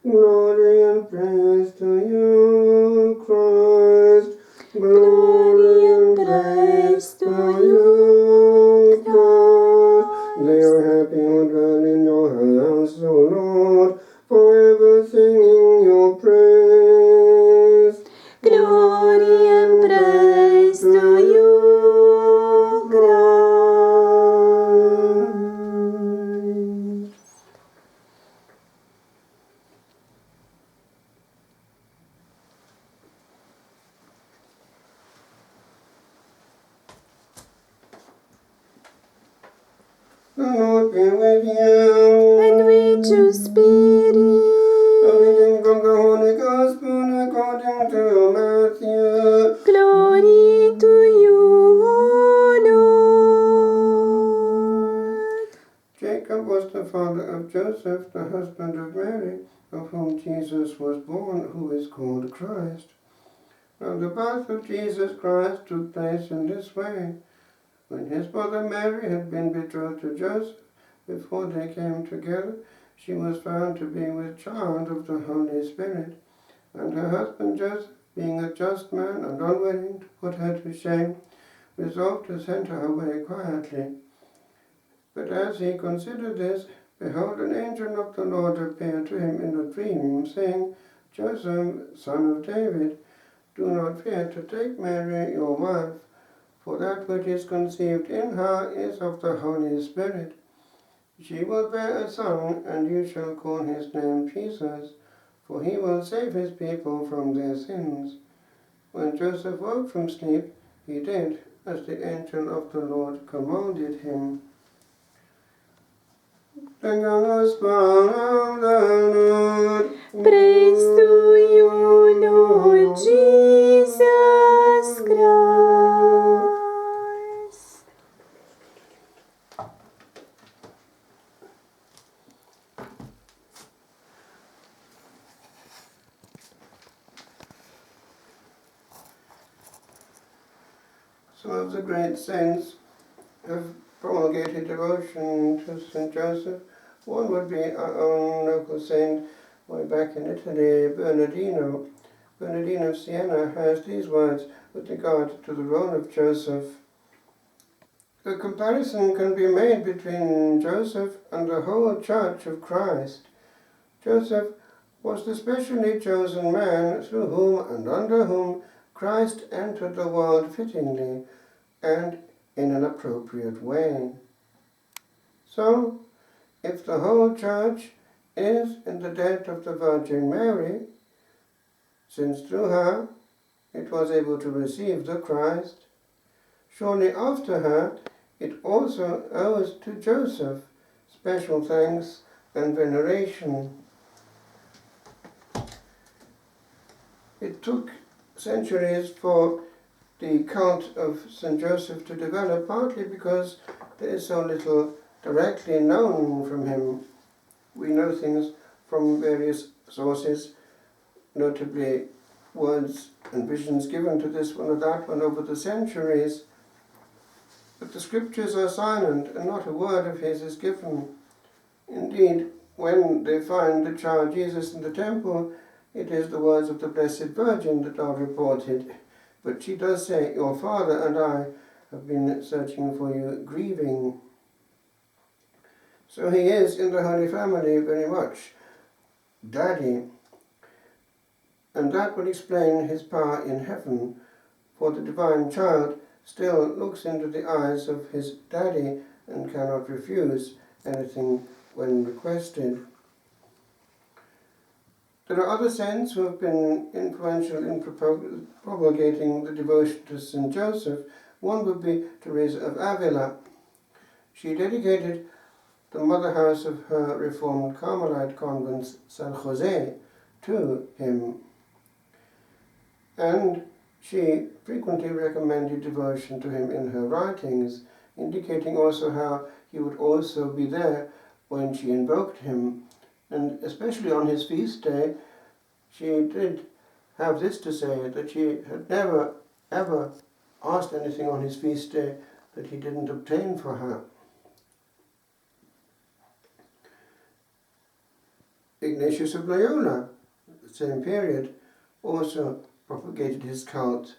Glory and praise to you, Christ. Glory and praise to you, Christ. They are happy who dwell in your house, O Lord, forever singing your praise. Glory and praise to you, Christ. The Lord be with you. And with your spirit. A reading from the Holy Gospel according to Matthew. Glory to you, O Lord. Jacob was the father of Joseph, the husband of Mary, of whom Jesus was born, who is called Christ. Now the birth of Jesus Christ took place in this way. When his mother Mary had been betrothed to Joseph, before they came together, she was found to be with child of the Holy Spirit. And her husband Joseph, being a just man and unwilling to put her to shame, resolved to send her away quietly. But as he considered this, behold, an angel of the Lord appeared to him in a dream, saying, Joseph, son of David, do not fear to take Mary your wife, for that which is conceived in her is of the Holy Spirit. She will bear a son, and you shall call his name Jesus, for he will save his people from their sins. When Joseph woke from sleep, he did as the angel of the Lord commanded him. The Gospel of the Lord. Praise to you, Lord Jesus Christ. Some of the great saints have promulgated devotion to St. Joseph. One would be our own local saint, way back in Italy, Bernardino. Bernardino of Siena has these words with regard to the role of Joseph. A comparison can be made between Joseph and the whole Church of Christ. Joseph was the specially chosen man through whom and under whom Christ entered the world fittingly and in an appropriate way. So, if the whole Church is in the debt of the Virgin Mary, since through her it was able to receive the Christ, surely after her it also owes to Joseph special thanks and veneration. It took centuries for the cult of St. Joseph to develop, partly because there is so little directly known from him. We know things from various sources, notably words and visions given to this one or that one over the centuries, but the scriptures are silent and not a word of his is given. Indeed, when they find the child Jesus in the temple, it is the words of the Blessed Virgin that are reported. But she does say, your father and I have been searching for you, grieving. So he is in the Holy Family very much Daddy. And that will explain his power in heaven, for the divine child still looks into the eyes of his Daddy and cannot refuse anything when requested. There are other saints who have been influential in promulgating the devotion to St. Joseph. One would be Teresa of Avila. She dedicated the mother house of her Reformed Carmelite convent, San Jose, to him. And she frequently recommended devotion to him in her writings, indicating also how he would also be there when she invoked him. And especially on his feast day, she did have this to say, that she had never, ever asked anything on his feast day that he didn't obtain for her. Ignatius of Loyola, the same period, also propagated his cult.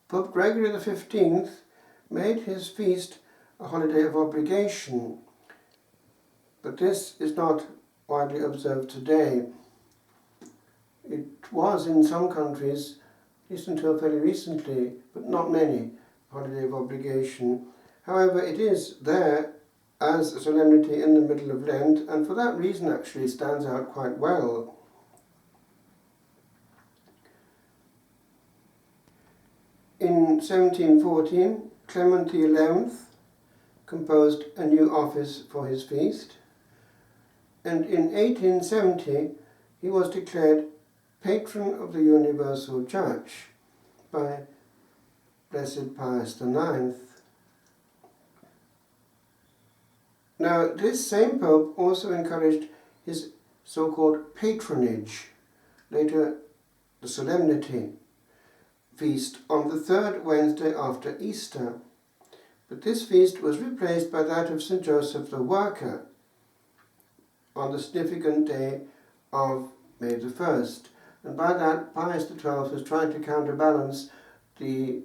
Pope Gregory XV made his feast a holiday of obligation, but this is not widely observed today. It was in some countries, at least until fairly recently, but not many, a holiday of obligation. However, it is there as a solemnity in the middle of Lent, and for that reason actually stands out quite well. In 1714, Clement XI composed a new office for his feast, and in 1870 he was declared patron of the Universal Church by Blessed Pius IX. Now, this same Pope also encouraged his so-called patronage, later the solemnity feast, on the third Wednesday after Easter. But this feast was replaced by that of St. Joseph the Worker on the significant day of May the 1st. And by that, Pius XII has tried to counterbalance the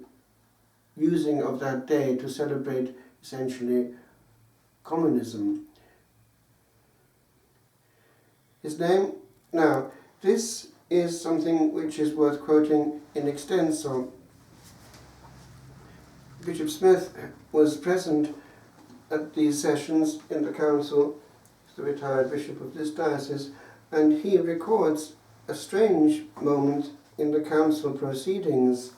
using of that day to celebrate essentially communism. His name, now, this is something which is worth quoting in extenso. Bishop Smith was present at these sessions in the council, the retired bishop of this diocese, and he records a strange moment in the council proceedings.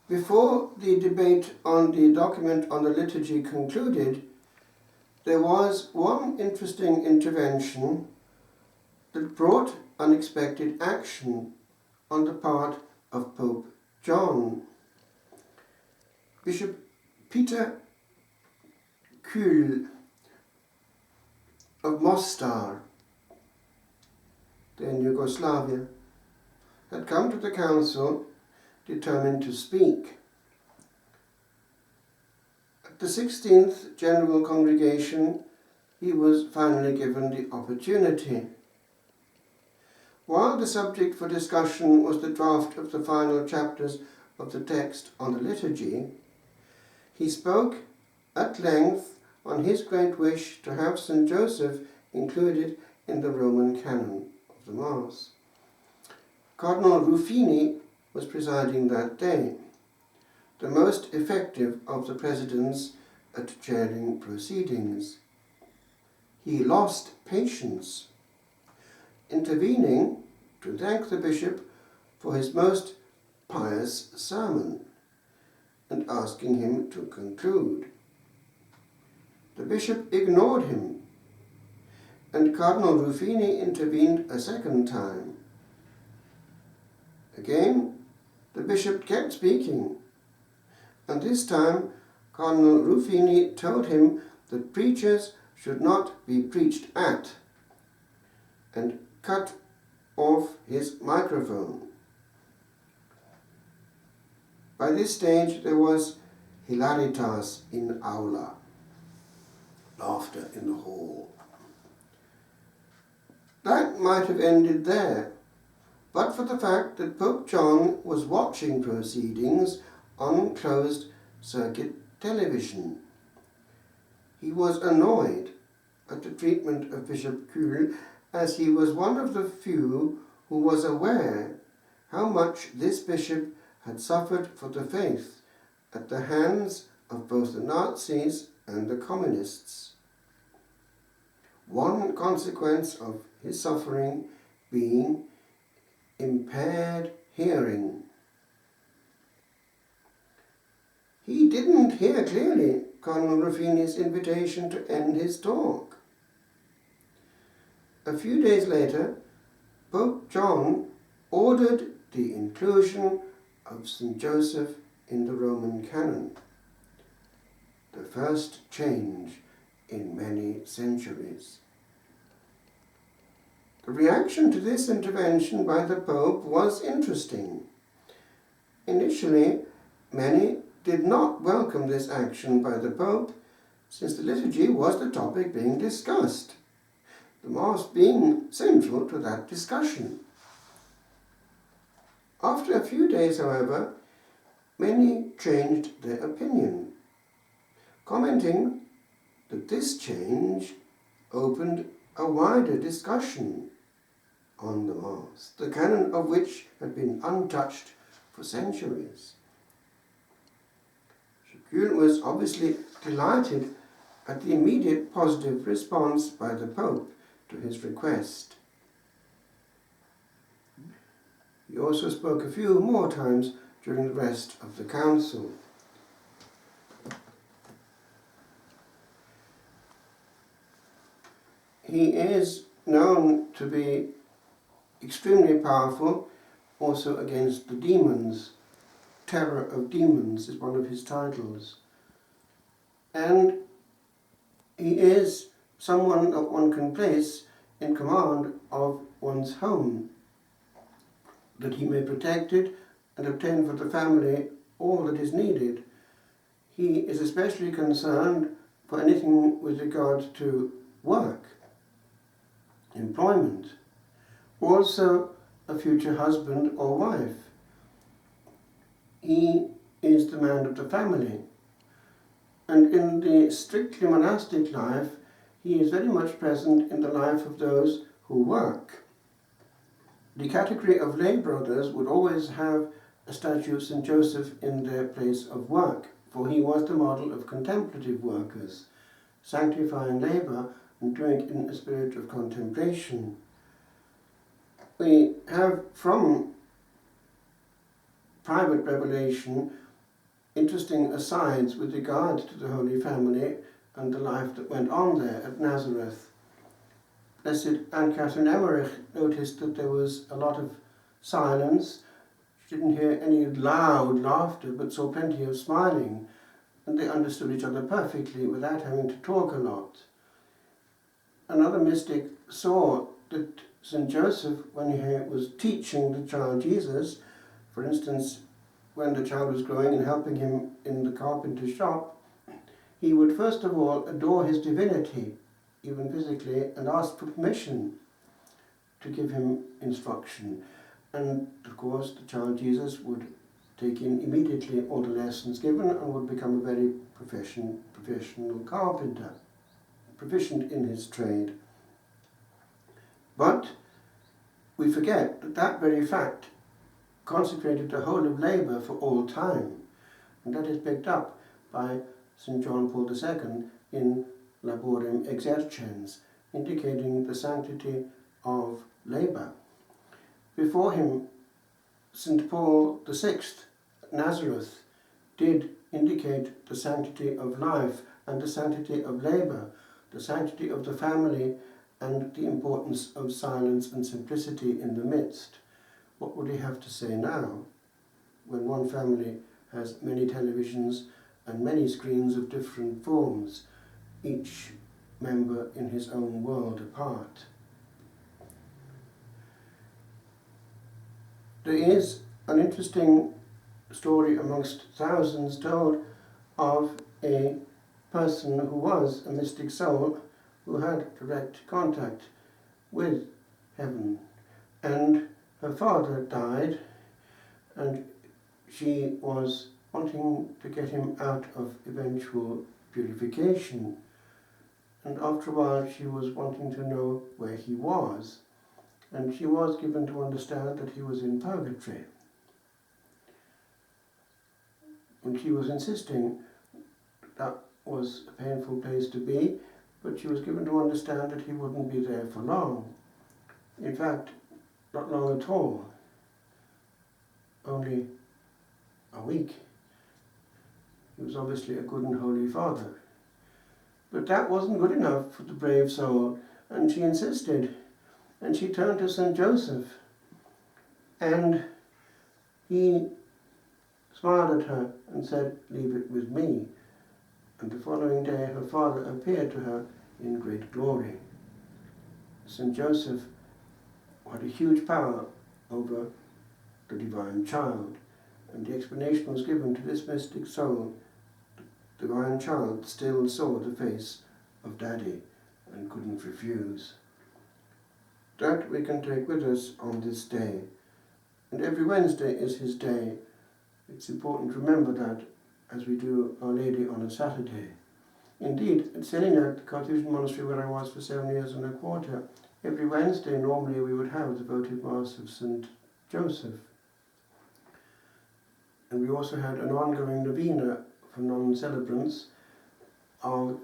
Before the debate on the document on the liturgy concluded, there was one interesting intervention that brought unexpected action on the part of Pope John. Bishop Peter Kühl of Mostar, then Yugoslavia, had come to the council determined to speak. At the 16th General Congregation, he was finally given the opportunity. While the subject for discussion was the draft of the final chapters of the text on the liturgy, he spoke at length on his great wish to have St. Joseph included in the Roman canon of the Mass. Cardinal Ruffini was presiding that day, the most effective of the presidents at chairing proceedings. He lost patience, intervening to thank the bishop for his most pious sermon and asking him to conclude. The bishop ignored him, and Cardinal Ruffini intervened a second time. Again, the bishop kept speaking, and this time Cardinal Ruffini told him that preachers should not be preached at, and cut off his microphone. By this stage there was hilaritas in aula, laughter in the hall. That might have ended there, but for the fact that Pope John was watching proceedings on closed circuit television. He was annoyed at the treatment of Bishop Kühl, as he was one of the few who was aware how much this bishop had suffered for the faith at the hands of both the Nazis and the communists. One consequence of his suffering being impaired hearing. He didn't hear clearly Cardinal Ruffini's invitation to end his talk. A few days later, Pope John ordered the inclusion of St. Joseph in the Roman canon, the first change in many centuries. The reaction to this intervention by the Pope was interesting. Initially, Many did not welcome this action by the Pope, since the liturgy was the topic being discussed, the Mass being central to that discussion. After a few days, however, many changed their opinion, commenting that this change opened a wider discussion on the Mass, the canon of which had been untouched for centuries. Schukul was obviously delighted at the immediate positive response by the Pope to his request. He also spoke a few more times during the rest of the council. He is known to be extremely powerful also against the demons. Terror of Demons is one of his titles. And he is someone that one can place in command of one's home, that he may protect it and obtain for the family all that is needed. He is especially concerned for anything with regard to work, employment, also a future husband or wife. He is the man of the family. And in the strictly monastic life, he is very much present in the life of those who work. The category of lay brothers would always have a statue of St. Joseph in their place of work, for he was the model of contemplative workers, sanctifying labour and doing it in a spirit of contemplation. We have from private revelation interesting asides with regard to the Holy Family and the life that went on there at Nazareth. Blessed Anne Catherine Emmerich noticed that there was a lot of silence. She didn't hear any loud laughter, but saw plenty of smiling, and they understood each other perfectly without having to talk a lot. Another mystic saw that St. Joseph, when he was teaching the child Jesus, for instance, when the child was growing and helping him in the carpenter's shop, he would first of all adore his divinity, even physically, and ask for permission to give him instruction. And of course, the child Jesus would take in immediately all the lessons given and would become a very professional carpenter, proficient in his trade. But we forget that that very fact consecrated the whole of labour for all time, and that is picked up by St. John Paul II in Laborem Exercens, indicating the sanctity of labour. Before him, St. Paul VI at Nazareth did indicate the sanctity of life and the sanctity of labour, the sanctity of the family, and the importance of silence and simplicity in the midst. What would he have to say now, when one family has many televisions and many screens of different forms, each member in his own world apart? There is an interesting story amongst thousands told of a person who was a mystic soul who had direct contact with heaven, and her father died, and she was wanting to get him out of eventual purification, and after a while she was wanting to know where he was, and she was given to understand that he was in purgatory. And she was insisting that was a painful place to be, but she was given to understand that he wouldn't be there for long. In fact, not long at all. Only a week. He was obviously a good and holy father. But that wasn't good enough for the brave soul, and she insisted. And she turned to St. Joseph, and he smiled at her and said, "Leave it with me." And the following day her father appeared to her in great glory. St. Joseph had a huge power over the divine child, And the explanation was given to this mystic soul. The divine child still saw the face of Daddy and couldn't refuse. That we can take with us on this day. And every Wednesday is his day. It's important to remember that as we do Our Lady on a Saturday. Indeed, at Selina, the Carthusian monastery where I was for 7 years and a quarter, every Wednesday normally we would have the votive Mass of St. Joseph. And we also had an ongoing novena for non-celebrants, our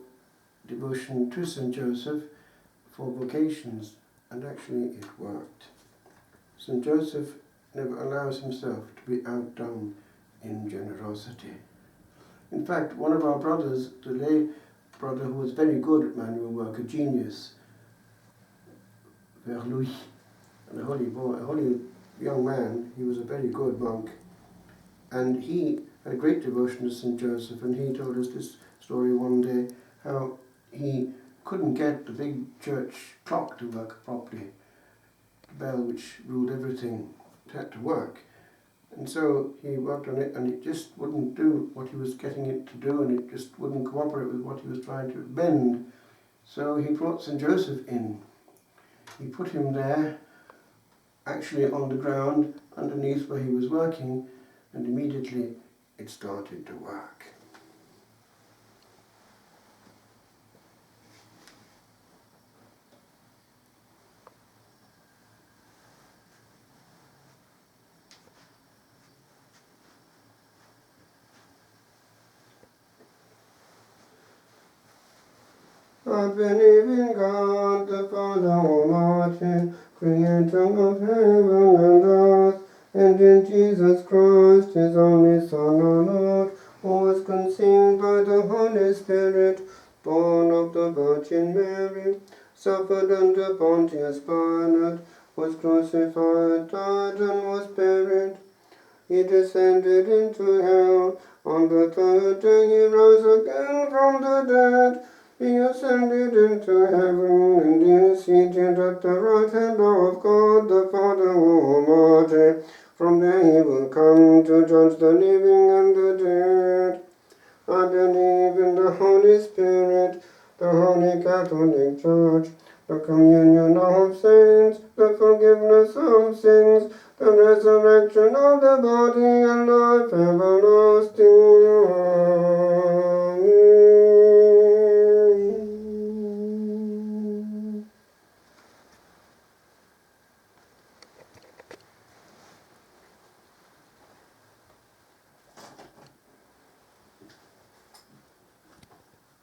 devotion to St. Joseph for vocations, and actually it worked. St. Joseph never allows himself to be outdone in generosity. In fact, one of our brothers, the lay brother who was very good at manual work, a genius, Ver Louis, and a holy young man, he was a very good monk, and he had a great devotion to St. Joseph, and he told us this story one day, how he couldn't get the big church clock to work properly, the bell which ruled everything had to work. And so he worked on it, and it just wouldn't do what he was getting it to do, and it just wouldn't cooperate with what he was trying to bend. So he brought St. Joseph in. He put him there, actually on the ground, underneath where he was working, and immediately it started to work. I believe in God, the Father Almighty, creator of heaven and earth, and in Jesus Christ, his only Son, our Lord, who was conceived by the Holy Spirit, born of the Virgin Mary, suffered under Pontius Pilate, was crucified, died, and was buried. He descended into hell. On the third day he rose again from the dead. He ascended into heaven, and is seated at the right hand of God the Father Almighty. From there he will come to judge the living and the dead. I believe in the Holy Spirit, the Holy Catholic Church, the communion of saints, the forgiveness of sins, the resurrection of the body, and life everlasting.